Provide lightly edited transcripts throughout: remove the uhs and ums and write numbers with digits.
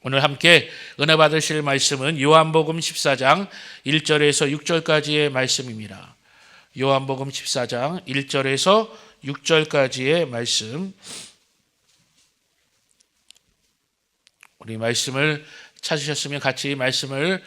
오늘 함께 은혜 받으실 말씀은 요한복음 14장 1절에서 6절까지의 말씀입니다. 요한복음 14장 1절에서 6절까지의 말씀. 우리 말씀을 찾으셨으면 같이 말씀을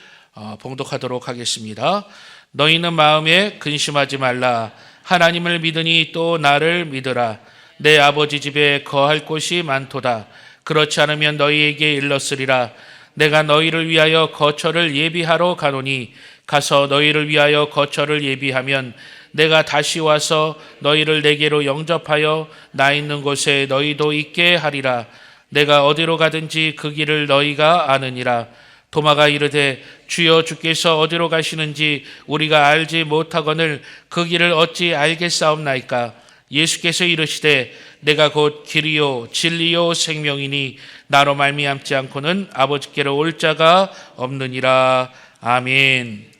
봉독하도록 하겠습니다. 너희는 마음에 근심하지 말라. 하나님을 믿으니 또 나를 믿으라. 내 아버지 집에 거할 곳이 많도다. 그렇지 않으면 너희에게 일렀으리라. 내가 너희를 위하여 거처를 예비하러 가노니 가서 너희를 위하여 거처를 예비하면 내가 다시 와서 너희를 내게로 영접하여 나 있는 곳에 너희도 있게 하리라. 내가 어디로 가든지 그 길을 너희가 아느니라. 도마가 이르되 주여 주께서 어디로 가시는지 우리가 알지 못하거늘 그 길을 어찌 알겠사옵나이까. 예수께서 이르시되 내가 곧 길이요 진리요 생명이니 나로 말미암지 않고는 아버지께로 올 자가 없느니라. 아멘.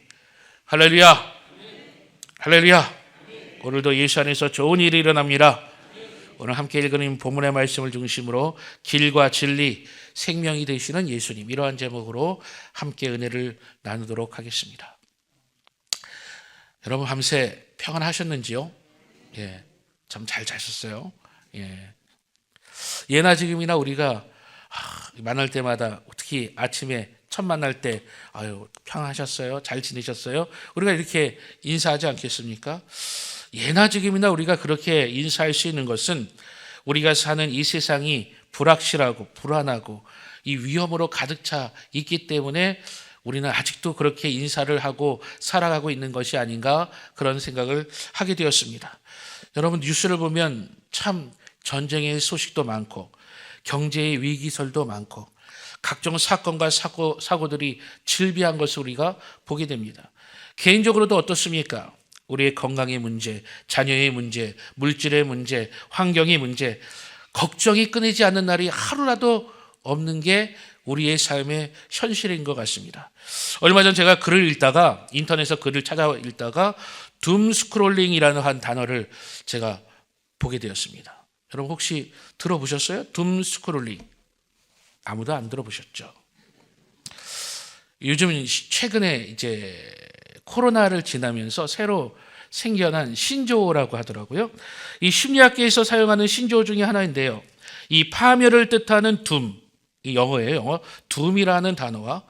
할렐루야. 할렐루야. 오늘도 예수 안에서 좋은 일이 일어납니다. 오늘 함께 읽은 본문의 말씀을 중심으로 길과 진리, 생명이 되시는 예수님, 이러한 제목으로 함께 은혜를 나누도록 하겠습니다. 여러분 밤새 평안하셨는지요? 예, 참 잘 자셨어요. 예. 예나 지금이나 우리가 만날 때마다 특히 아침에 첫 만날 때 평안하셨어요? 잘 지내셨어요? 우리가 이렇게 인사하지 않겠습니까? 예나 지금이나 우리가 그렇게 인사할 수 있는 것은 우리가 사는 이 세상이 불확실하고 불안하고 이 위험으로 가득 차 있기 때문에 우리는 아직도 그렇게 인사를 하고 살아가고 있는 것이 아닌가, 그런 생각을 하게 되었습니다. 여러분, 뉴스를 보면 참 전쟁의 소식도 많고 경제의 위기설도 많고 각종 사건과 사고들이 질비한 것을 우리가 보게 됩니다. 개인적으로도 어떻습니까? 우리의 건강의 문제, 자녀의 문제, 물질의 문제, 환경의 문제, 걱정이 끊이지 않는 날이 하루라도 없는 게 우리의 삶의 현실인 것 같습니다. 얼마 전 제가 글을 읽다가, 인터넷에서 글을 찾아 읽다가 둠 스크롤링이라는 한 단어를 제가 보게 되었습니다. 여러분 혹시 들어보셨어요? 둠 스크롤링. 아무도 안 들어보셨죠? 요즘 최근에 이제 코로나를 지나면서 새로 생겨난 신조어라고 하더라고요. 이 심리학계에서 사용하는 신조어 중에 하나인데요. 이 파멸을 뜻하는 둠, 이 영어예요. 영어. 둠이라는 단어와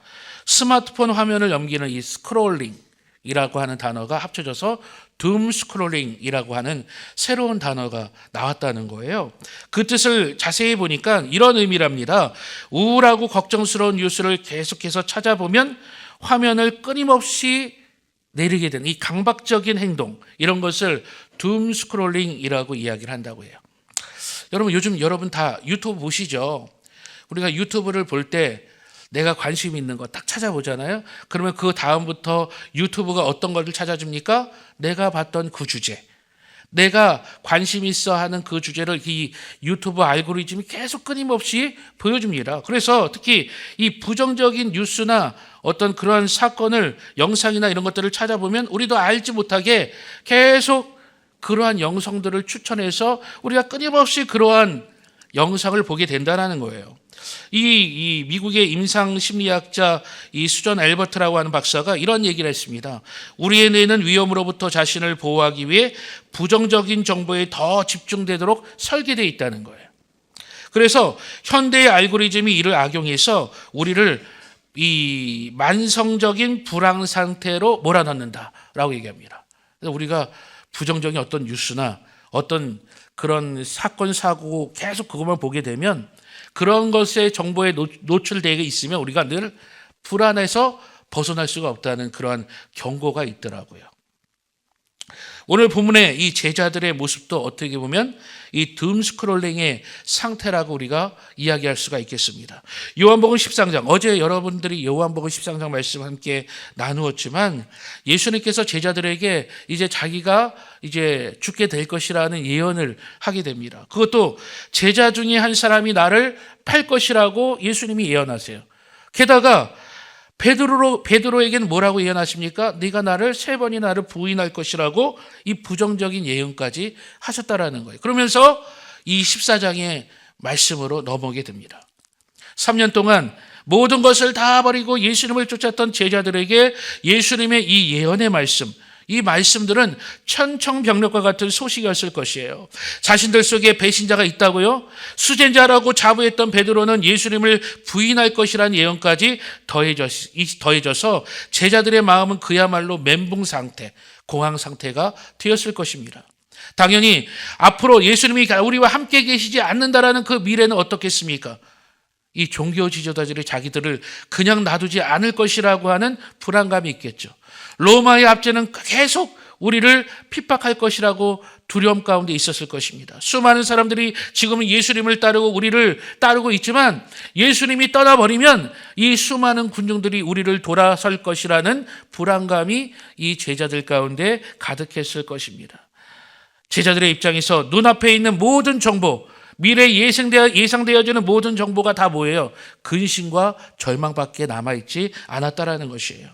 스마트폰 화면을 넘기는 이 스크롤링이라고 하는 단어가 합쳐져서 둠 스크롤링이라고 하는 새로운 단어가 나왔다는 거예요. 그 뜻을 자세히 보니까 이런 의미랍니다. 우울하고 걱정스러운 뉴스를 계속해서 찾아보면 화면을 끊임없이 내리게 되는 이 강박적인 행동, 이런 것을 둠 스크롤링이라고 이야기를 한다고 해요. 여러분 요즘 여러분 다 유튜브 보시죠? 우리가 유튜브를 볼 때 내가 관심 있는 거 딱 찾아보잖아요. 그러면 그 다음부터 유튜브가 어떤 것을 찾아줍니까? 내가 봤던 그 주제, 내가 관심 있어 하는 그 주제를 이 유튜브 알고리즘이 계속 끊임없이 보여줍니다. 그래서 특히 이 부정적인 뉴스나 어떤 그러한 사건을, 영상이나 이런 것들을 찾아보면 우리도 알지 못하게 계속 그러한 영상들을 추천해서 우리가 끊임없이 그러한 영상을 보게 된다는 거예요. 이 미국의 임상심리학자 이 수전 엘버트라고 하는 박사가 이런 얘기를 했습니다. 우리의 뇌는 위험으로부터 자신을 보호하기 위해 부정적인 정보에 더 집중되도록 설계되어 있다는 거예요. 그래서 현대의 알고리즘이 이를 악용해서 우리를 이 만성적인 불안 상태로 몰아넣는다라고 얘기합니다. 그래서 우리가 부정적인 어떤 뉴스나 어떤 그런 사건, 사고 계속 그것만 보게 되면 그런 것에 정보에 노출되어 있으면 우리가 늘 불안해서 벗어날 수가 없다는 그러한 경고가 있더라고요. 오늘 본문의 이 제자들의 모습도 어떻게 보면 이 둠 스크롤링의 상태라고 우리가 이야기할 수가 있겠습니다. 요한복음 13장, 어제 여러분들이 요한복음 13장 말씀 함께 나누었지만 예수님께서 제자들에게 이제 자기가 이제 죽게 될 것이라는 예언을 하게 됩니다. 그것도 제자 중에 한 사람이 나를 팔 것이라고 예수님이 예언하세요. 게다가 베드로에게는 뭐라고 예언하십니까? 네가 나를 3번이나 나를 부인할 것이라고 이 부정적인 예언까지 하셨다라는 거예요. 그러면서 이 14장의 말씀으로 넘어오게 됩니다. 3년 동안 모든 것을 다 버리고 예수님을 쫓았던 제자들에게 예수님의 이 예언의 말씀, 이 말씀들은 천청병력과 같은 소식이었을 것이에요. 자신들 속에 배신자가 있다고요? 수젠자라고 자부했던 베드로는 예수님을 부인할 것이라는 예언까지 더해져서 제자들의 마음은 그야말로 멘붕 상태, 공황 상태가 되었을 것입니다. 당연히 앞으로 예수님이 우리와 함께 계시지 않는다라는 그 미래는 어떻겠습니까? 이 종교 지도자들이 자기들을 그냥 놔두지 않을 것이라고 하는 불안감이 있겠죠. 로마의 압제는 계속 우리를 핍박할 것이라고 두려움 가운데 있었을 것입니다. 수많은 사람들이 지금은 예수님을 따르고 우리를 따르고 있지만 예수님이 떠나버리면 이 수많은 군중들이 우리를 돌아설 것이라는 불안감이 이 제자들 가운데 가득했을 것입니다. 제자들의 입장에서 눈앞에 있는 모든 정보, 미래에 예상되어지는 모든 정보가 다 뭐예요? 근심과 절망밖에 남아있지 않았다라는 것이에요.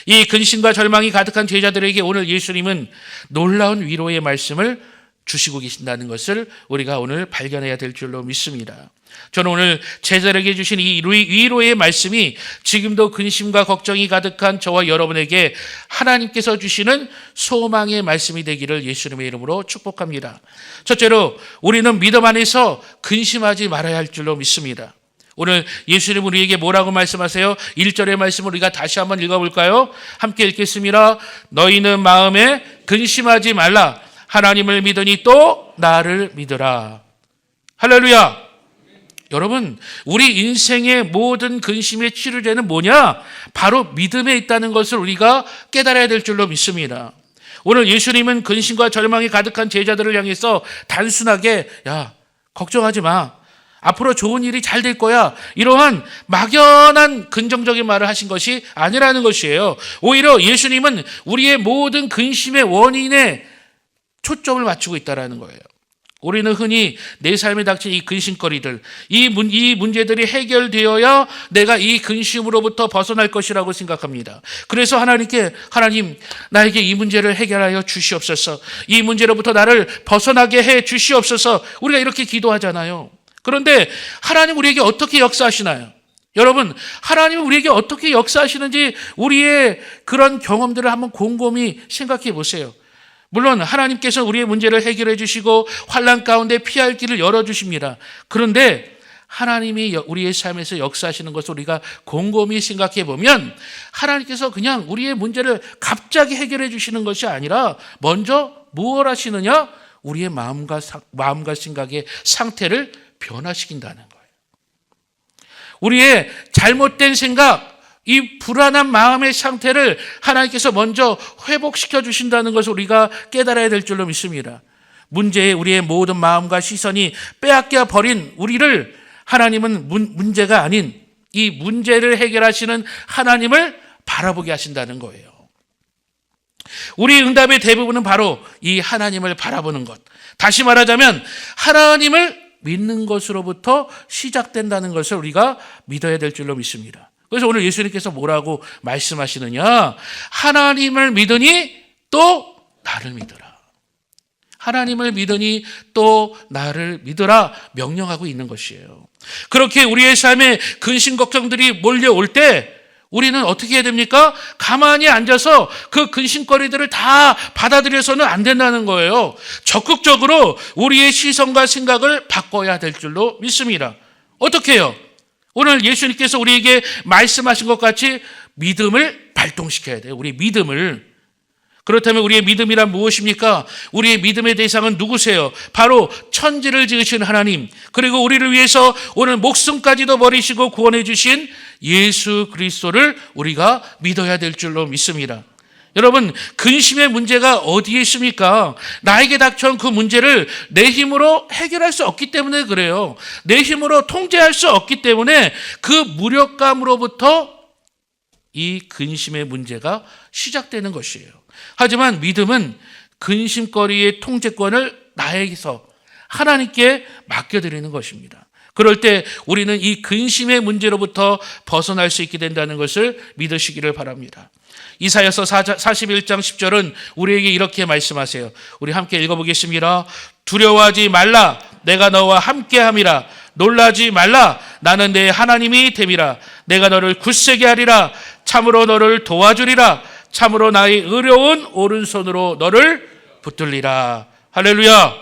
이 근심과 절망이 가득한 제자들에게 오늘 예수님은 놀라운 위로의 말씀을 주시고 계신다는 것을 우리가 오늘 발견해야 될 줄로 믿습니다. 저는 오늘 제자들에게 주신 이 위로의 말씀이 지금도 근심과 걱정이 가득한 저와 여러분에게 하나님께서 주시는 소망의 말씀이 되기를 예수님의 이름으로 축복합니다. 첫째로 우리는 믿음 안에서 근심하지 말아야 할 줄로 믿습니다. 오늘 예수님 우리에게 뭐라고 말씀하세요? 1절의 말씀을 우리가 다시 한번 읽어볼까요? 함께 읽겠습니다. 너희는 마음에 근심하지 말라. 하나님을 믿으니 또 나를 믿으라. 할렐루야. 여러분, 우리 인생의 모든 근심의 치료제는 뭐냐? 바로 믿음에 있다는 것을 우리가 깨달아야 될 줄로 믿습니다. 오늘 예수님은 근심과 절망이 가득한 제자들을 향해서 단순하게 야, 걱정하지 마. 앞으로 좋은 일이 잘 될 거야. 이러한 막연한 긍정적인 말을 하신 것이 아니라는 것이에요. 오히려 예수님은 우리의 모든 근심의 원인에 초점을 맞추고 있다는 거예요. 우리는 흔히 내 삶에 닥친 이 근심거리들, 이 문제들이 해결되어야 내가 이 근심으로부터 벗어날 것이라고 생각합니다. 그래서 하나님, 나에게 이 문제를 해결하여 주시옵소서. 이 문제로부터 나를 벗어나게 해 주시옵소서. 우리가 이렇게 기도하잖아요. 그런데 하나님 우리에게 어떻게 역사하시나요? 여러분, 하나님은 우리에게 어떻게 역사하시는지 우리의 그런 경험들을 한번 곰곰이 생각해 보세요. 물론 하나님께서 우리의 문제를 해결해 주시고 환난 가운데 피할 길을 열어주십니다. 그런데 하나님이 우리의 삶에서 역사하시는 것을 우리가 곰곰이 생각해 보면 하나님께서 그냥 우리의 문제를 갑자기 해결해 주시는 것이 아니라 먼저 무엇 하시느냐? 우리의 마음과 생각의 상태를 변화시킨다는 거예요. 우리의 잘못된 생각, 이 불안한 마음의 상태를 하나님께서 먼저 회복시켜 주신다는 것을 우리가 깨달아야 될 줄로 믿습니다. 문제에 우리의 모든 마음과 시선이 빼앗겨 버린 우리를 하나님은 문제가 아닌 이 문제를 해결하시는 하나님을 바라보게 하신다는 거예요. 우리의 응답의 대부분은 바로 이 하나님을 바라보는 것. 다시 말하자면 하나님을 믿는 것으로부터 시작된다는 것을 우리가 믿어야 될 줄로 믿습니다. 그래서 오늘 예수님께서 뭐라고 말씀하시느냐? 하나님을 믿으니 또 나를 믿으라. 하나님을 믿으니 또 나를 믿으라 명령하고 있는 것이에요. 그렇게 우리의 삶에 근심 걱정들이 몰려올 때 우리는 어떻게 해야 됩니까? 가만히 앉아서 그 근심거리들을 다 받아들여서는 안 된다는 거예요. 적극적으로 우리의 시선과 생각을 바꿔야 될 줄로 믿습니다. 어떻게 해요? 오늘 예수님께서 우리에게 말씀하신 것 같이 믿음을 발동시켜야 돼요. 우리의 믿음을. 그렇다면 우리의 믿음이란 무엇입니까? 우리의 믿음의 대상은 누구세요? 바로 천지를 지으신 하나님, 그리고 우리를 위해서 오늘 목숨까지도 버리시고 구원해 주신 예수 그리스도를 우리가 믿어야 될 줄로 믿습니다. 여러분, 근심의 문제가 어디에 있습니까? 나에게 닥쳐온 그 문제를 내 힘으로 해결할 수 없기 때문에 그래요. 내 힘으로 통제할 수 없기 때문에 그 무력감으로부터 이 근심의 문제가 시작되는 것이에요. 하지만 믿음은 근심거리의 통제권을 나에게서 하나님께 맡겨드리는 것입니다. 그럴 때 우리는 이 근심의 문제로부터 벗어날 수 있게 된다는 것을 믿으시기를 바랍니다. 이사야서 41장 10절은 우리에게 이렇게 말씀하세요. 우리 함께 읽어보겠습니다. 두려워하지 말라. 내가 너와 함께함이라. 놀라지 말라. 나는 내 하나님이 됨이라. 내가 너를 굳세게 하리라. 참으로 너를 도와주리라. 참으로 나의 의로운 오른손으로 너를 붙들리라. 할렐루야.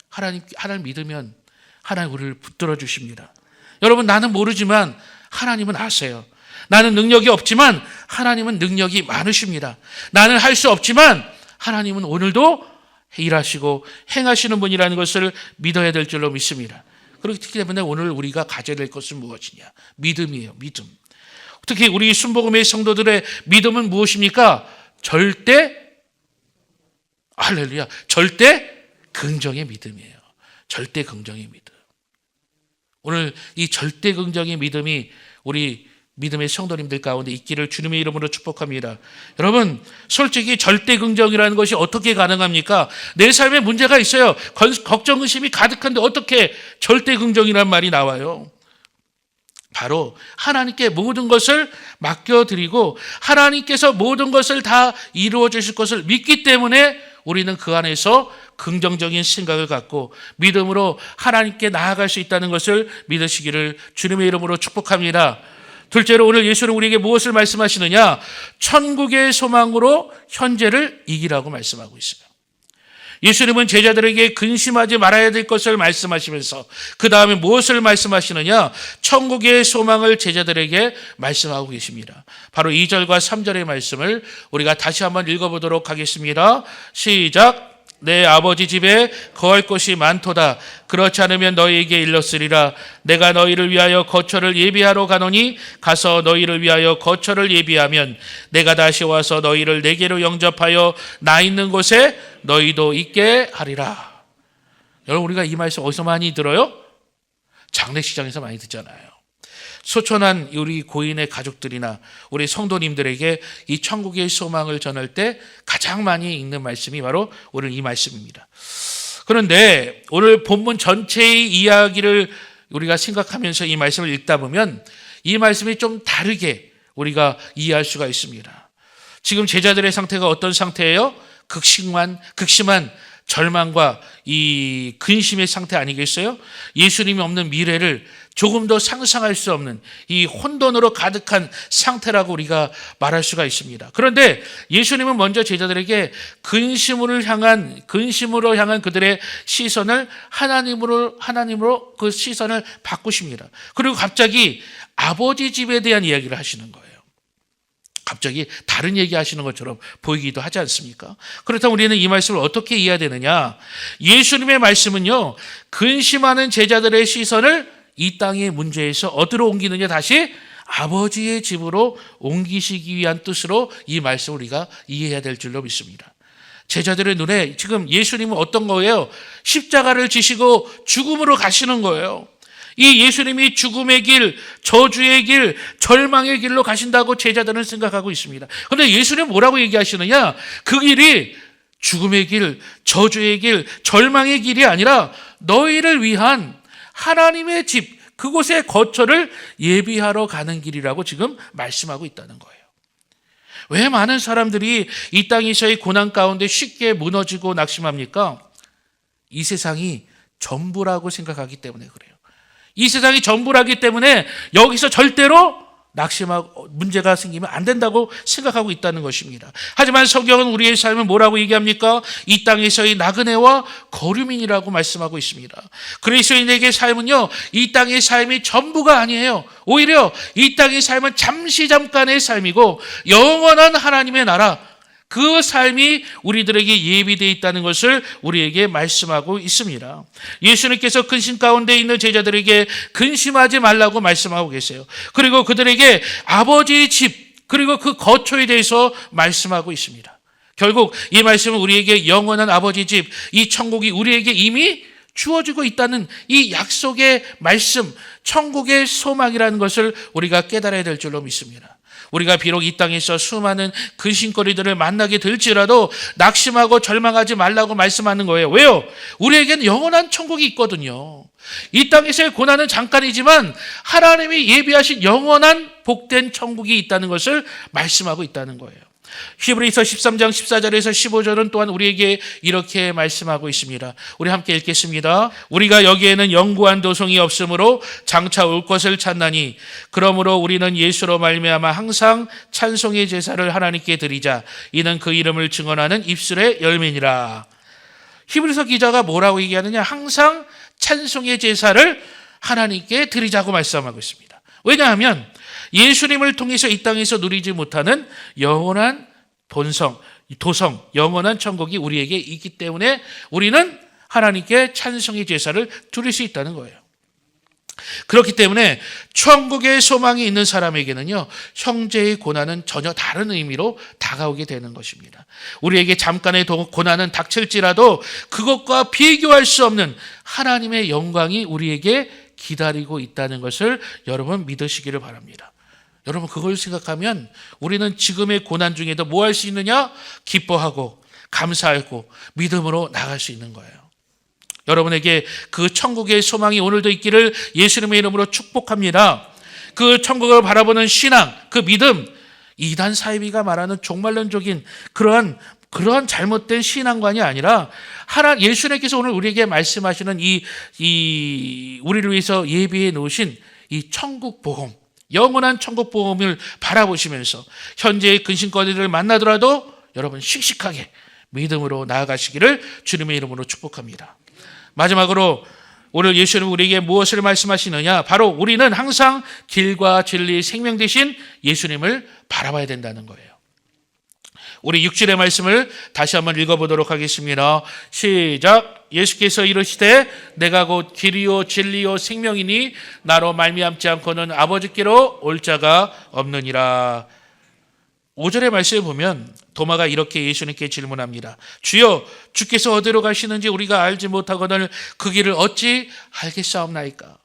하나님 믿으면 하나님 우리를 붙들어 주십니다. 여러분, 나는 모르지만 하나님은 아세요. 나는 능력이 없지만 하나님은 능력이 많으십니다. 나는 할 수 없지만 하나님은 오늘도 일하시고 행하시는 분이라는 것을 믿어야 될 줄로 믿습니다. 그렇기 때문에 오늘 우리가 가져야 될 것은 무엇이냐? 믿음이에요. 믿음. 특히 우리 순복음의 성도들의 믿음은 무엇입니까? 할렐루야, 절대 긍정의 믿음이에요. 절대 긍정의 믿음. 오늘 이 절대 긍정의 믿음이 우리 믿음의 성도님들 가운데 있기를 주님의 이름으로 축복합니다. 여러분, 솔직히 절대 긍정이라는 것이 어떻게 가능합니까? 내 삶에 문제가 있어요. 걱정, 의심이 가득한데 어떻게 절대 긍정이라는 말이 나와요? 바로 하나님께 모든 것을 맡겨드리고 하나님께서 모든 것을 다 이루어 주실 것을 믿기 때문에 우리는 그 안에서 긍정적인 생각을 갖고 믿음으로 하나님께 나아갈 수 있다는 것을 믿으시기를 주님의 이름으로 축복합니다. 둘째로 오늘 예수는 우리에게 무엇을 말씀하시느냐? 천국의 소망으로 현재를 이기라고 말씀하고 있어요. 예수님은 제자들에게 근심하지 말아야 될 것을 말씀하시면서 그 다음에 무엇을 말씀하시느냐? 천국의 소망을 제자들에게 말씀하고 계십니다. 바로 2절과 3절의 말씀을 우리가 다시 한번 읽어보도록 하겠습니다. 시작. 내 아버지 집에 거할 곳이 많도다. 그렇지 않으면 너희에게 일렀으리라. 내가 너희를 위하여 거처를 예비하러 가노니 가서 너희를 위하여 거처를 예비하면 내가 다시 와서 너희를 내게로 영접하여 나 있는 곳에 너희도 있게 하리라. 여러분, 우리가 이 말씀 어디서 많이 들어요? 장례식장에서 많이 듣잖아요. 소천한 우리 고인의 가족들이나 우리 성도님들에게 이 천국의 소망을 전할 때 가장 많이 읽는 말씀이 바로 오늘 이 말씀입니다. 그런데 오늘 본문 전체의 이야기를 우리가 생각하면서 이 말씀을 읽다 보면 이 말씀이 좀 다르게 우리가 이해할 수가 있습니다. 지금 제자들의 상태가 어떤 상태예요? 극심한 절망과 이 근심의 상태 아니겠어요? 예수님이 없는 미래를 조금 더 상상할 수 없는 이 혼돈으로 가득한 상태라고 우리가 말할 수가 있습니다. 그런데 예수님은 먼저 제자들에게 근심으로 향한 그들의 시선을 하나님으로 그 시선을 바꾸십니다. 그리고 갑자기 아버지 집에 대한 이야기를 하시는 거예요. 갑자기 다른 얘기 하시는 것처럼 보이기도 하지 않습니까? 그렇다면 우리는 이 말씀을 어떻게 이해해야 되느냐? 예수님의 말씀은요, 근심하는 제자들의 시선을 이 땅의 문제에서 어디로 옮기느냐? 다시 아버지의 집으로 옮기시기 위한 뜻으로 이 말씀을 우리가 이해해야 될 줄로 믿습니다. 제자들의 눈에 지금 예수님은 어떤 거예요? 십자가를 지시고 죽음으로 가시는 거예요. 이 예수님이 죽음의 길, 저주의 길, 절망의 길로 가신다고 제자들은 생각하고 있습니다. 그런데 예수님은 뭐라고 얘기하시느냐? 그 길이 죽음의 길, 저주의 길, 절망의 길이 아니라 너희를 위한 하나님의 집, 그곳의 거처를 예비하러 가는 길이라고 지금 말씀하고 있다는 거예요. 왜 많은 사람들이 이 땅에서의 고난 가운데 쉽게 무너지고 낙심합니까? 이 세상이 전부라고 생각하기 때문에 그래요. 이 세상이 전부라기 때문에 여기서 절대로 낙심하고 문제가 생기면 안 된다고 생각하고 있다는 것입니다. 하지만 성경은 우리의 삶을 뭐라고 얘기합니까? 이 땅에서의 나그네와 거류민이라고 말씀하고 있습니다. 그리스도인에게 삶은요, 이 땅의 삶이 전부가 아니에요. 오히려 이 땅의 삶은 잠깐의 삶이고 영원한 하나님의 나라, 그 삶이 우리들에게 예비되어 있다는 것을 우리에게 말씀하고 있습니다. 예수님께서 근심 가운데 있는 제자들에게 근심하지 말라고 말씀하고 계세요. 그리고 그들에게 아버지의 집, 그리고 그 거처에 대해서 말씀하고 있습니다. 결국 이 말씀은 우리에게 영원한 아버지 집, 이 천국이 우리에게 이미 주어지고 있다는 이 약속의 말씀, 천국의 소망이라는 것을 우리가 깨달아야 될 줄로 믿습니다. 우리가 비록 이 땅에서 수많은 근심거리들을 만나게 될지라도 낙심하고 절망하지 말라고 말씀하는 거예요. 왜요? 우리에게는 영원한 천국이 있거든요. 이 땅에서의 고난은 잠깐이지만 하나님이 예비하신 영원한 복된 천국이 있다는 것을 말씀하고 있다는 거예요. 히브리서 13장 14절에서 15절은 또한 우리에게 이렇게 말씀하고 있습니다. 우리 함께 읽겠습니다. 우리가 여기에는 영구한 도성이 없으므로 장차 올 것을 찾나니 그러므로 우리는 예수로 말미암아 항상 찬송의 제사를 하나님께 드리자. 이는 그 이름을 증언하는 입술의 열매니라. 히브리서 기자가 뭐라고 얘기하느냐? 항상 찬송의 제사를 하나님께 드리자고 말씀하고 있습니다. 왜냐하면 예수님을 통해서 이 땅에서 누리지 못하는 영원한 도성, 영원한 천국이 우리에게 있기 때문에 우리는 하나님께 찬송의 제사를 드릴 수 있다는 거예요. 그렇기 때문에 천국의 소망이 있는 사람에게는요, 형제의 고난은 전혀 다른 의미로 다가오게 되는 것입니다. 우리에게 잠깐의 고난은 닥칠지라도 그것과 비교할 수 없는 하나님의 영광이 우리에게 기다리고 있다는 것을 여러분 믿으시기를 바랍니다. 여러분 그걸 생각하면 우리는 지금의 고난 중에도 뭐 할 수 있느냐? 기뻐하고 감사하고 믿음으로 나갈 수 있는 거예요. 여러분에게 그 천국의 소망이 오늘도 있기를 예수님의 이름으로 축복합니다. 그 천국을 바라보는 신앙, 그 믿음, 이단 사이비가 말하는 종말론적인 그러한 잘못된 신앙관이 아니라 예수님께서 오늘 우리에게 말씀하시는 이 우리를 위해서 예비해 놓으신 이 천국 보험, 영원한 천국 보험을 바라보시면서 현재의 근심거리를 만나더라도 여러분 씩씩하게 믿음으로 나아가시기를 주님의 이름으로 축복합니다. 마지막으로 오늘 예수님은 우리에게 무엇을 말씀하시느냐? 바로 우리는 항상 길과 진리, 생명 되신 예수님을 바라봐야 된다는 거예요. 우리 6절의 말씀을 다시 한번 읽어보도록 하겠습니다. 시작. 예수께서 이르시되 내가 곧 길이요 진리요 생명이니 나로 말미암지 않고는 아버지께로 올 자가 없느니라. 5절의 말씀을 보면 도마가 이렇게 예수님께 질문합니다. 주여, 주께서 어디로 가시는지 우리가 알지 못하거늘 그 길을 어찌 알겠사옵나이까?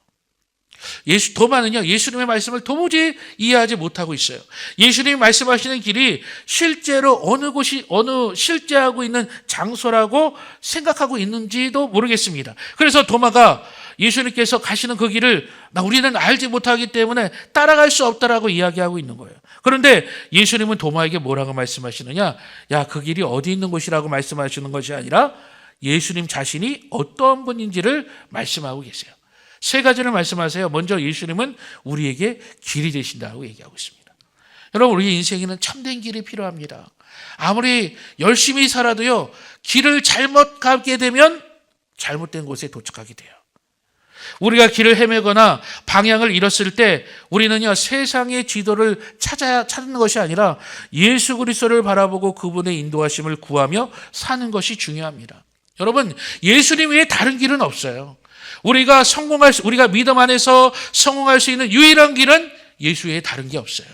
도마는요, 예수님의 말씀을 도무지 이해하지 못하고 있어요. 예수님이 말씀하시는 길이 실제로 어느 실제하고 있는 장소라고 생각하고 있는지도 모르겠습니다. 그래서 도마가 예수님께서 가시는 그 길을 우리는 알지 못하기 때문에 따라갈 수 없다라고 이야기하고 있는 거예요. 그런데 예수님은 도마에게 뭐라고 말씀하시느냐? 야, 그 길이 어디 있는 곳이라고 말씀하시는 것이 아니라 예수님 자신이 어떤 분인지를 말씀하고 계세요. 세 가지를 말씀하세요. 먼저 예수님은 우리에게 길이 되신다고 얘기하고 있습니다. 여러분, 우리 인생에는 참된 길이 필요합니다. 아무리 열심히 살아도요, 길을 잘못 가게 되면 잘못된 곳에 도착하게 돼요. 우리가 길을 헤매거나 방향을 잃었을 때 우리는요, 세상의 지도를 찾는 것이 아니라 예수 그리스도를 바라보고 그분의 인도하심을 구하며 사는 것이 중요합니다. 여러분, 예수님 외에 다른 길은 없어요. 우리가 믿음 안에서 성공할 수 있는 유일한 길은 예수 외에 다른 게 없어요.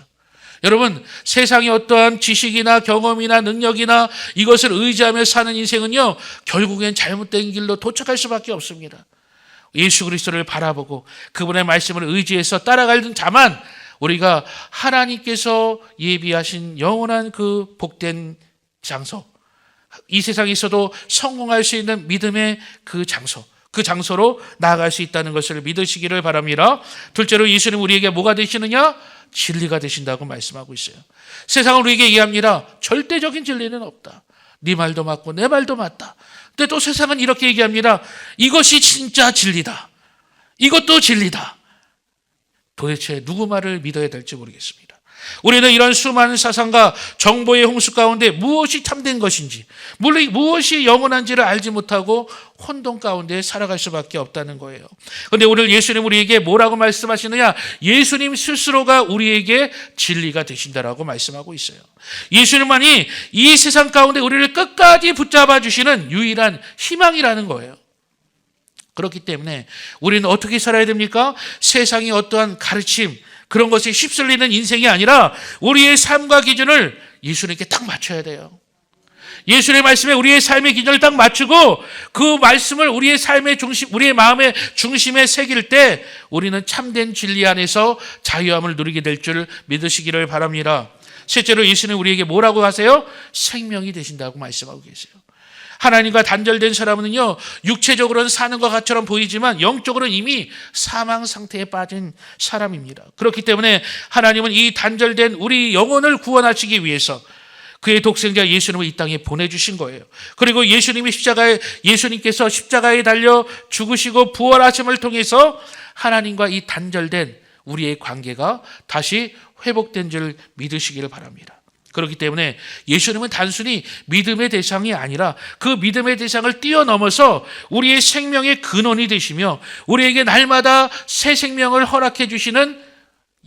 여러분, 세상의 어떠한 지식이나 경험이나 능력이나 이것을 의지하며 사는 인생은요, 결국엔 잘못된 길로 도착할 수밖에 없습니다. 예수 그리스도를 바라보고 그분의 말씀을 의지해서 따라가는 자만 우리가 하나님께서 예비하신 영원한 그 복된 장소, 이 세상에서도 성공할 수 있는 믿음의 그 장소로 나아갈 수 있다는 것을 믿으시기를 바랍니다. 둘째로 예수님 우리에게 뭐가 되시느냐? 진리가 되신다고 말씀하고 있어요. 세상은 우리에게 얘기합니다. 절대적인 진리는 없다. 네 말도 맞고 내 말도 맞다. 근데 또 세상은 이렇게 얘기합니다. 이것이 진짜 진리다. 이것도 진리다. 도대체 누구 말을 믿어야 될지 모르겠습니다. 우리는 이런 수많은 사상과 정보의 홍수 가운데 무엇이 참된 것인지, 물론 무엇이 영원한지를 알지 못하고 혼돈 가운데 살아갈 수밖에 없다는 거예요. 그런데 오늘 예수님 우리에게 뭐라고 말씀하시느냐? 예수님 스스로가 우리에게 진리가 되신다라고 말씀하고 있어요. 예수님만이 이 세상 가운데 우리를 끝까지 붙잡아 주시는 유일한 희망이라는 거예요. 그렇기 때문에 우리는 어떻게 살아야 됩니까? 세상이 어떠한 가르침, 그런 것에 휩쓸리는 인생이 아니라 우리의 삶과 기준을 예수님께 딱 맞춰야 돼요. 예수님의 말씀에 우리의 삶의 기준을 딱 맞추고 그 말씀을 우리의 삶의 중심, 우리의 마음의 중심에 새길 때 우리는 참된 진리 안에서 자유함을 누리게 될 줄 믿으시기를 바랍니다. 실제로 예수는 우리에게 뭐라고 하세요? 생명이 되신다고 말씀하고 계세요. 하나님과 단절된 사람은요, 육체적으로는 사는 것처럼 보이지만 영적으로는 이미 사망 상태에 빠진 사람입니다. 그렇기 때문에 하나님은 이 단절된 우리 영혼을 구원하시기 위해서 그의 독생자 예수님을 이 땅에 보내주신 거예요. 그리고 예수님께서 십자가에 달려 죽으시고 부활하심을 통해서 하나님과 이 단절된 우리의 관계가 다시 회복된 줄 믿으시기를 바랍니다. 그렇기 때문에 예수님은 단순히 믿음의 대상이 아니라 그 믿음의 대상을 뛰어넘어서 우리의 생명의 근원이 되시며 우리에게 날마다 새 생명을 허락해 주시는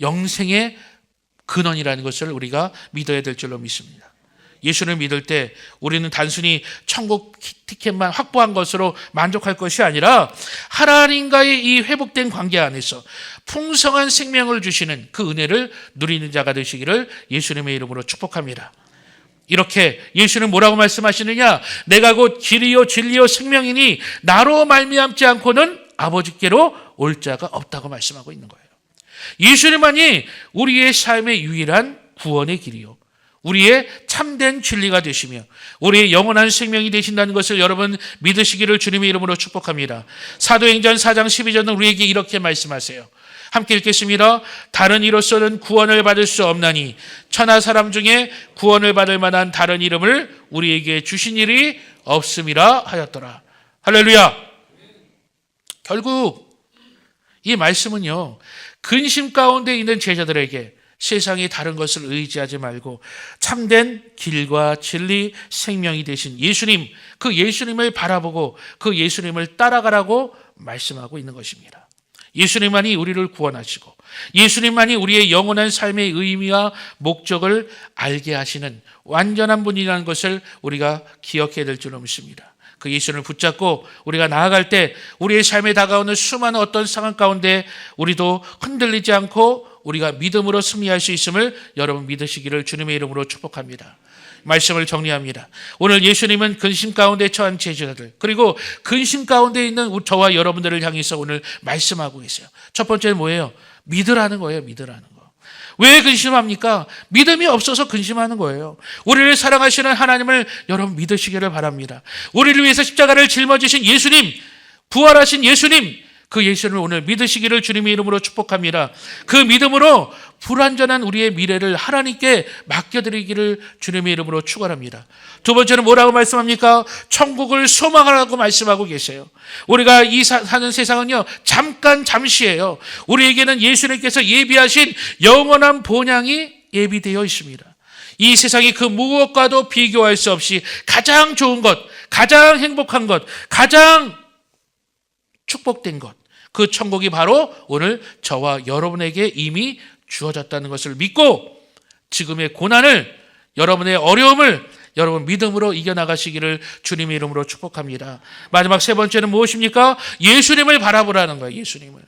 영생의 근원이라는 것을 우리가 믿어야 될 줄로 믿습니다. 예수를 믿을 때 우리는 단순히 천국 티켓만 확보한 것으로 만족할 것이 아니라 하나님과의 이 회복된 관계 안에서 풍성한 생명을 주시는 그 은혜를 누리는 자가 되시기를 예수님의 이름으로 축복합니다. 이렇게 예수는 뭐라고 말씀하시느냐? 내가 곧 길이요 진리요 생명이니 나로 말미암지 않고는 아버지께로 올 자가 없다고 말씀하고 있는 거예요. 예수님만이 우리의 삶의 유일한 구원의 길이요 우리의 참된 진리가 되시며 우리의 영원한 생명이 되신다는 것을 여러분 믿으시기를 주님의 이름으로 축복합니다. 사도행전 4장 12절은 우리에게 이렇게 말씀하세요. 함께 읽겠습니다. 다른 이로서는 구원을 받을 수 없나니 천하 사람 중에 구원을 받을 만한 다른 이름을 우리에게 주신 일이 없음이라 하였더라. 할렐루야. 결국 이 말씀은요, 근심 가운데 있는 제자들에게 세상이 다른 것을 의지하지 말고 참된 길과 진리, 생명이 되신 예수님, 그 예수님을 바라보고 그 예수님을 따라가라고 말씀하고 있는 것입니다. 예수님만이 우리를 구원하시고 예수님만이 우리의 영원한 삶의 의미와 목적을 알게 하시는 완전한 분이라는 것을 우리가 기억해야 될 줄로 믿습니다. 그 예수님을 붙잡고 우리가 나아갈 때 우리의 삶에 다가오는 수많은 어떤 상황 가운데 우리도 흔들리지 않고 우리가 믿음으로 승리할 수 있음을 여러분 믿으시기를 주님의 이름으로 축복합니다. 말씀을 정리합니다. 오늘 예수님은 근심 가운데 처한 제자들 그리고 근심 가운데 있는 저와 여러분들을 향해서 오늘 말씀하고 계세요. 첫 번째는 뭐예요? 믿으라는 거예요. 믿으라는 거. 왜 근심합니까? 믿음이 없어서 근심하는 거예요. 우리를 사랑하시는 하나님을 여러분 믿으시기를 바랍니다. 우리를 위해서 십자가를 짊어지신 예수님, 부활하신 예수님, 그 예수님을 오늘 믿으시기를 주님의 이름으로 축복합니다. 그 믿음으로 불완전한 우리의 미래를 하나님께 맡겨드리기를 주님의 이름으로 축원합니다. 두 번째는 뭐라고 말씀합니까? 천국을 소망하라고 말씀하고 계세요. 우리가 사는 세상은요, 잠시예요. 우리에게는 예수님께서 예비하신 영원한 본향이 예비되어 있습니다. 이 세상이 그 무엇과도 비교할 수 없이 가장 좋은 것, 가장 행복한 것, 가장 축복된 것, 그 천국이 바로 오늘 저와 여러분에게 이미 주어졌다는 것을 믿고 지금의 고난을, 여러분의 어려움을 여러분 믿음으로 이겨나가시기를 주님의 이름으로 축복합니다. 마지막 세 번째는 무엇입니까? 예수님을 바라보라는 거예요. 예수님을.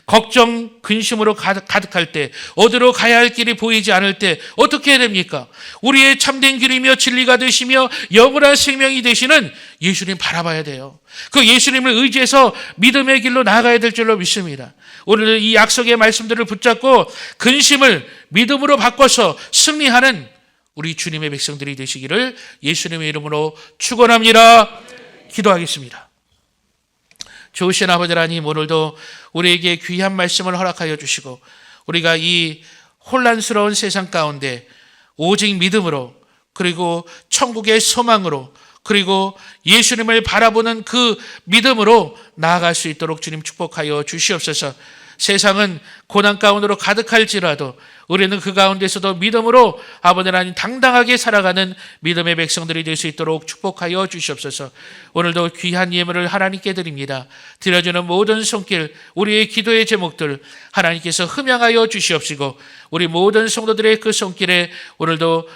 걱정, 근심으로 가득할 때, 어디로 가야 할 길이 보이지 않을 때 어떻게 해야 됩니까? 우리의 참된 길이며 진리가 되시며 영원한 생명이 되시는 예수님 바라봐야 돼요. 그 예수님을 의지해서 믿음의 길로 나아가야 될 줄로 믿습니다. 오늘 이 약속의 말씀들을 붙잡고 근심을 믿음으로 바꿔서 승리하는 우리 주님의 백성들이 되시기를 예수님의 이름으로 축원합니다. 기도하겠습니다. 좋으신 아버지 하나님, 오늘도 우리에게 귀한 말씀을 허락하여 주시고 우리가 이 혼란스러운 세상 가운데 오직 믿음으로 그리고 천국의 소망으로 그리고 예수님을 바라보는 그 믿음으로 나아갈 수 있도록 주님 축복하여 주시옵소서. 세상은 고난 가운데로 가득할지라도 우리는 그 가운데서도 믿음으로 아버지 하나님 당당하게 살아가는 믿음의 백성들이 될 수 있도록 축복하여 주시옵소서. 오늘도 귀한 예물을 하나님께 드립니다. 드려주는 모든 손길, 우리의 기도의 제목들 하나님께서 흠양하여 주시옵시고 우리 모든 성도들의 그 손길에 오늘도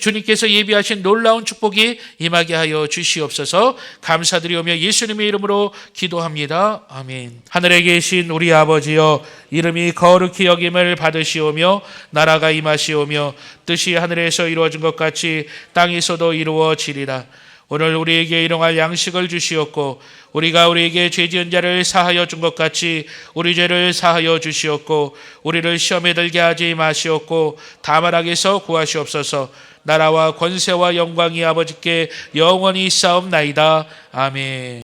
주님께서 예비하신 놀라운 축복이 임하게 하여 주시옵소서. 감사드리오며 예수님의 이름으로 기도합니다. 아멘. 하늘에 계신 우리 아버지여, 이름이 거룩히 여김을 받으시오며 나라가 임하시오며 뜻이 하늘에서 이루어진 것 같이 땅에서도 이루어지리라. 오늘 우리에게 일용할 양식을 주시옵고 우리가 우리에게 죄 지은 자를 사하여 준 것 같이 우리 죄를 사하여 주시옵고 우리를 시험에 들게 하지 마시옵고 다만 악에서 구하시옵소서. 나라와 권세와 영광이 아버지께 영원히 있사옵나이다. 아멘.